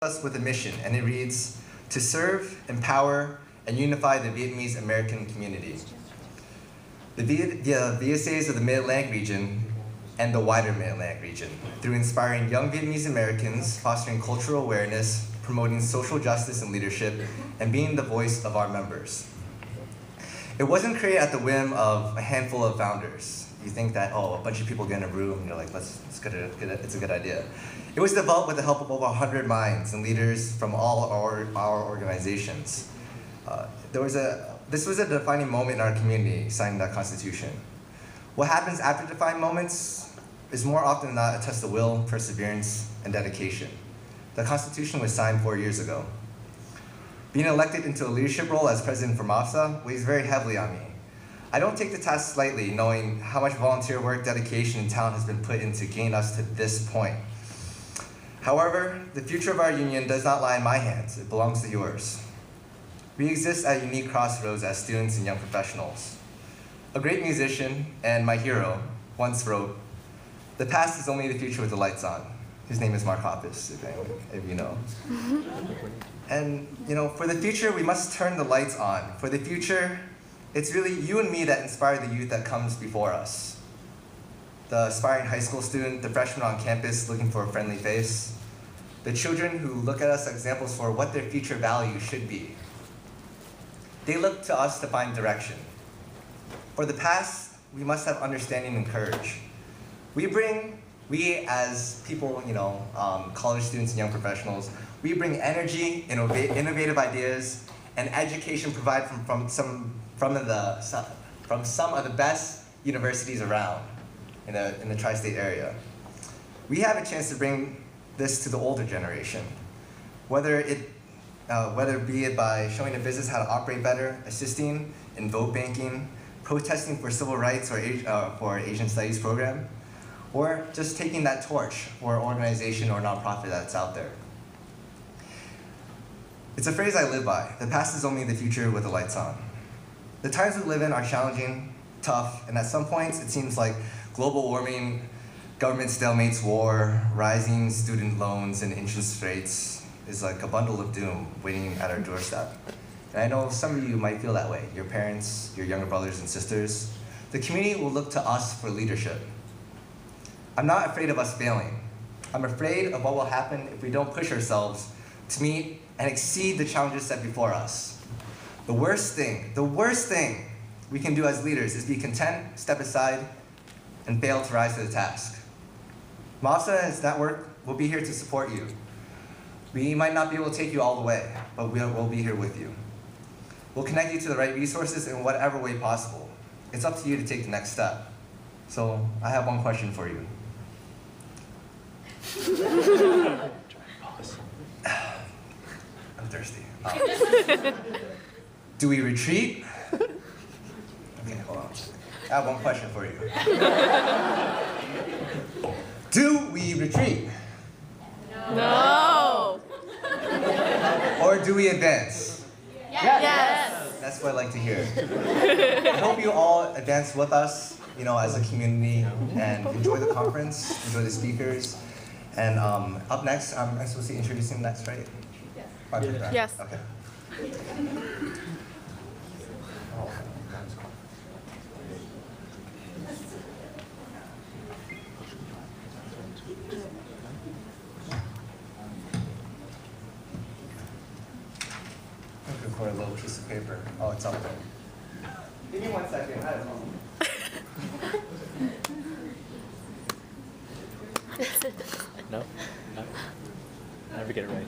us with a mission, and it reads, to serve, empower, and unify the Vietnamese American community. The VSAs of the Mid-Atlantic region and the wider Mid-Atlantic region, through inspiring young Vietnamese Americans, fostering cultural awareness, promoting social justice and leadership, and being the voice of our members. It wasn't created at the whim of a handful of founders. You think that, oh, a bunch of people get in a room, and you're like, it's a good idea. It was developed with the help of over 100 minds and leaders from all our organizations. This was a defining moment in our community, signing that Constitution. What happens after defining moments is more often than not a test of will, perseverance, and dedication. The Constitution was signed 4 years ago. Being elected into a leadership role as president for mauvsa weighs very heavily on me. I don't take the task lightly, knowing how much volunteer work, dedication, and talent has been put into getting us to this point. However, the future of our union does not lie in my hands, it belongs to yours. We exist at a unique crossroads as students and young professionals. A great musician, and my hero, once wrote, "The past is only the future with the lights on." His name is Mark Hoppus, if you know. And for the future, we must turn the lights on. For the future, it's really you and me that inspire the youth that comes before us. The aspiring high school student, the freshman on campus looking for a friendly face, the children who look at us as examples for what their future values should be. They look to us to find direction. For the past, we must have understanding and courage. We as people, college students and young professionals, we bring energy, innovative ideas, and education provided from some of the best universities around in the tri-state area. We have a chance to bring this to the older generation, whether it be it by showing a business how to operate better, assisting in vote banking, protesting for civil rights or for an Asian Studies program, or just taking that torch for an organization or nonprofit that's out there. It's a phrase I live by: the past is only the future with the lights on. The times we live in are challenging, tough, and at some points it seems like global warming, government stalemates, war, rising student loans, and interest rates is like a bundle of doom waiting at our doorstep. And I know some of you might feel that way, your parents, your younger brothers and sisters. The community will look to us for leadership. I'm not afraid of us failing. I'm afraid of what will happen if we don't push ourselves to meet and exceed the challenges set before us. The worst thing we can do as leaders is be content, step aside, and fail to rise to the task. mauvsa and its network will be here to support you. We might not be able to take you all the way, but we'll be here with you. We'll connect you to the right resources in whatever way possible. It's up to you to take the next step. So I have one question for you. I'm thirsty. Do we retreat? Okay, hold on. I have one question for you. Do we retreat? No. Or do we advance? Yes. That's what I like to hear. I hope you all advance with us, as a community, and enjoy the conference, enjoy the speakers. And up next, I'm supposed to be introducing next, right? Yes. Yes. Okay. Looking for a little piece of paper. Oh, it's up there. Give me 1 second. I don't know. No? I never get it right.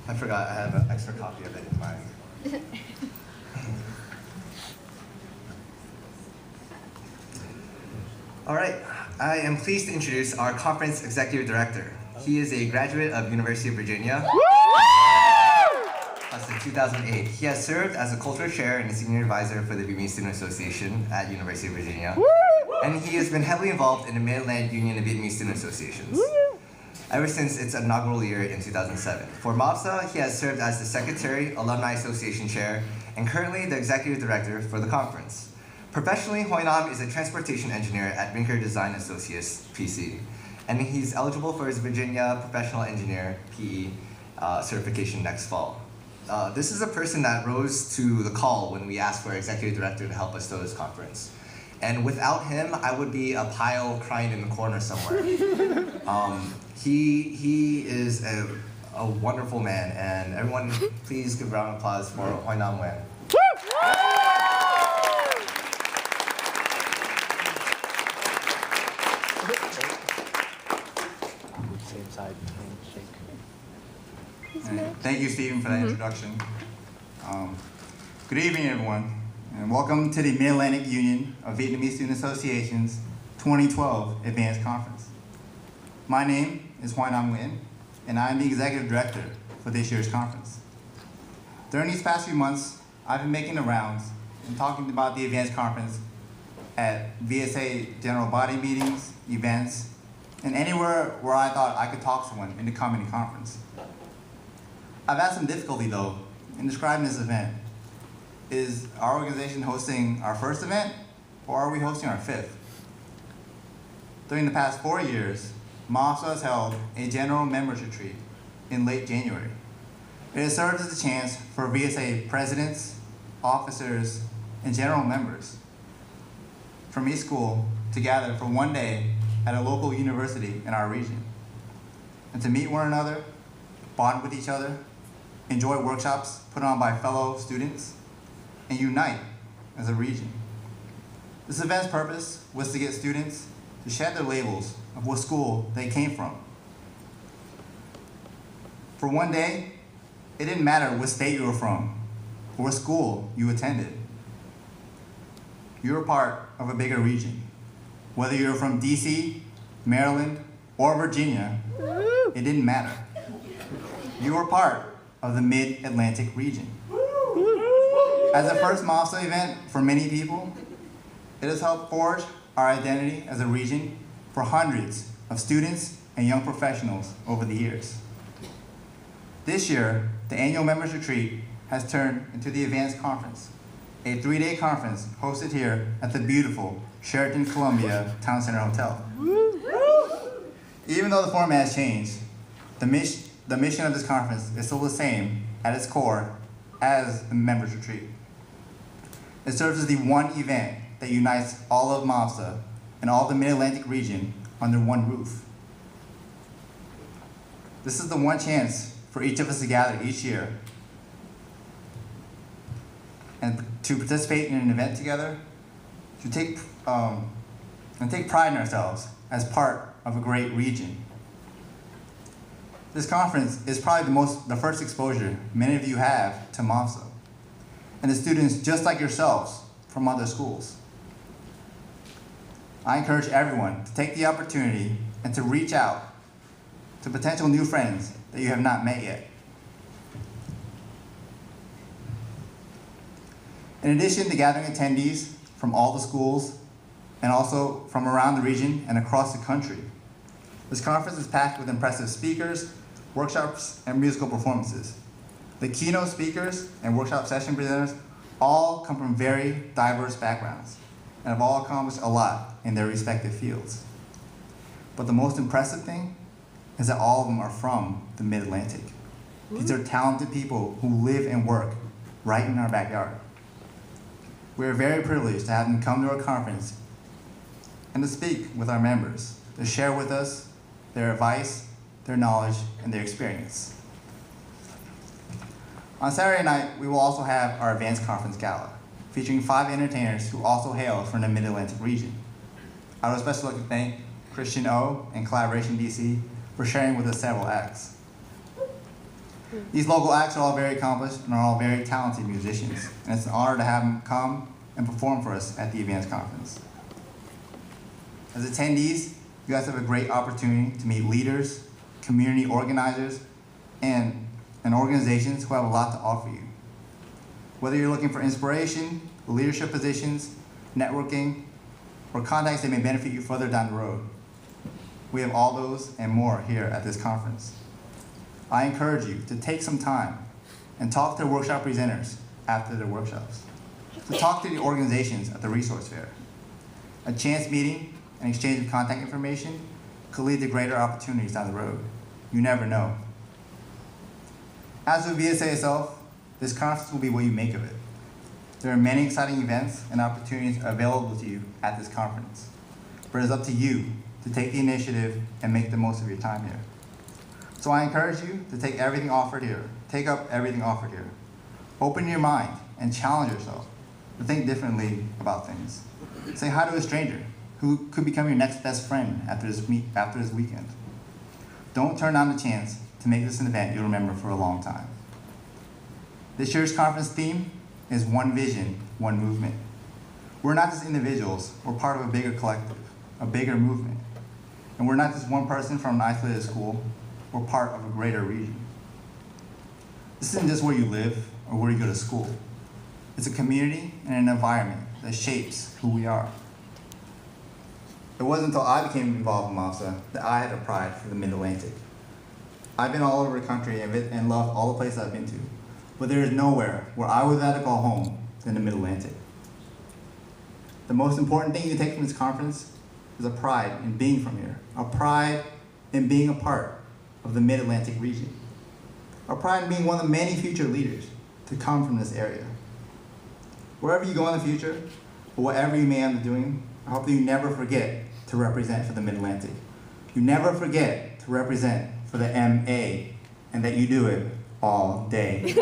I forgot I have an extra copy of it in mine. All right, I am pleased to introduce our conference executive director. He is a graduate of University of Virginia, class of 2008. He has served as a cultural chair and a senior advisor for the Vietnamese Student Association at University of Virginia. And he has been heavily involved in the Mid-Atlantic Union of Vietnamese Student Associations ever since its inaugural year in 2007. For mauvsa, he has served as the Secretary, Alumni Association Chair, and currently the Executive Director for the conference. Professionally, Hoi Nam is a transportation engineer at Rinker Design Associates, PC, and he's eligible for his Virginia Professional Engineer PE certification next fall. This is a person that rose to the call when we asked for our executive director to help us throw this conference. And without him, I would be a pile crying in the corner somewhere. He is a wonderful man, and everyone please give a round of applause for Hoi Nam Nguyen. Same side, handshake. Right. Thank you, Stephen, for that introduction. Good evening, everyone, and welcome to the Mid-Atlantic Union of Vietnamese Student Associations 2012 Advanced Conference. My name is Hoi Nam Nguyen, and I am the Executive Director for this year's conference. During these past few months, I've been making the rounds and talking about the Advanced Conference at VSA general body meetings, events, and anywhere where I thought I could talk to someone in the coming conference. I've had some difficulty, though, in describing this event. Is our organization hosting our first event, or are we hosting our fifth? During the past 4 years, mauvsa has held a general members retreat in late January. It has served as a chance for VSA presidents, officers, and general members from each school to gather for one day at a local university in our region, and to meet one another, bond with each other, enjoy workshops put on by fellow students, and unite as a region. This event's purpose was to get students to shed their labels of what school they came from. For one day, it didn't matter what state you were from or what school you attended. You were part of a bigger region. Whether you're from DC, Maryland, or Virginia, it didn't matter. You were part of the Mid-Atlantic region. As the first mauvsa event for many people, it has helped forge our identity as a region for hundreds of students and young professionals over the years. This year, the annual members retreat has turned into the Advanced Conference, a 3-day conference hosted here at the beautiful Sheraton Columbia Town Center Hotel. Even though the format has changed, the mission of this conference is still the same at its core as the members retreat. It serves as the one event that unites all of mauvsa and all the Mid-Atlantic region under one roof. This is the one chance for each of us to gather each year and to participate in an event together, to take pride in ourselves as part of a great region. This conference is probably the first exposure many of you have to mauvsa, and the students just like yourselves from other schools. I encourage everyone to take the opportunity and to reach out to potential new friends that you have not met yet. In addition to gathering attendees from all the schools and also from around the region and across the country, this conference is packed with impressive speakers, workshops, and musical performances. The keynote speakers and workshop session presenters all come from very diverse backgrounds and have all accomplished a lot in their respective fields. But the most impressive thing is that all of them are from the Mid-Atlantic. These are talented people who live and work right in our backyard. We are very privileged to have them come to our conference and to speak with our members, to share with us their advice, their knowledge, and their experience. On Saturday night, we will also have our Advanced Conference Gala, featuring 5 entertainers who also hail from the Mid-Atlantic region. I would especially like to thank Christian O and Collaboration DC for sharing with us several acts. These local acts are all very accomplished and are all very talented musicians, and it's an honor to have them come and perform for us at the Advanced Conference. As attendees, you guys have a great opportunity to meet leaders, community organizers, and organizations who have a lot to offer you. Whether you're looking for inspiration, leadership positions, networking, or contacts that may benefit you further down the road, we have all those and more here at this conference. I encourage you to take some time and talk to workshop presenters after their workshops, to talk to the organizations at the resource fair. A chance meeting and exchange of contact information could lead to greater opportunities down the road. You never know. As for VSA itself, this conference will be what you make of it. There are many exciting events and opportunities available to you at this conference, but it is up to you to take the initiative and make the most of your time here. So I encourage you to take everything offered here. Take up everything offered here. Open your mind and challenge yourself to think differently about things. Say hi to a stranger who could become your next best friend after this weekend. Don't turn down the chance to make this an event you'll remember for a long time. This year's conference theme is One Vision, One Movement. We're not just individuals, we're part of a bigger collective, a bigger movement. And we're not just one person from an isolated school, we're part of a greater region. This isn't just where you live or where you go to school. It's a community and an environment that shapes who we are. It wasn't until I became involved in mauvsa that I had a pride for the Mid-Atlantic. I've been all over the country and loved all the places I've been to, but there is nowhere where I would rather call home than the Mid-Atlantic. The most important thing you take from this conference is a pride in being from here, a pride in being a part of the Mid-Atlantic region, a pride in being one of the many future leaders to come from this area. Wherever you go in the future, or whatever you may end up doing, I hope that you never forget to represent for the Mid-Atlantic. You never forget to represent for the MA, and that you do it all day. Thank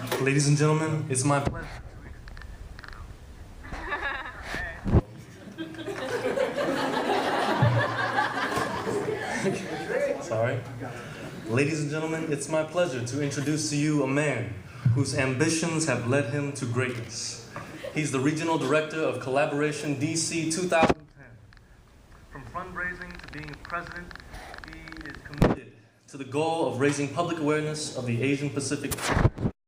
you. Ladies and gentlemen, it's my pleasure. Sorry. Ladies and gentlemen, it's my pleasure to introduce to you a man whose ambitions have led him to greatness. He's the Regional Director of Collaboration DC 2010. From fundraising to being president, he is committed to the goal of raising public awareness of the Asian Pacific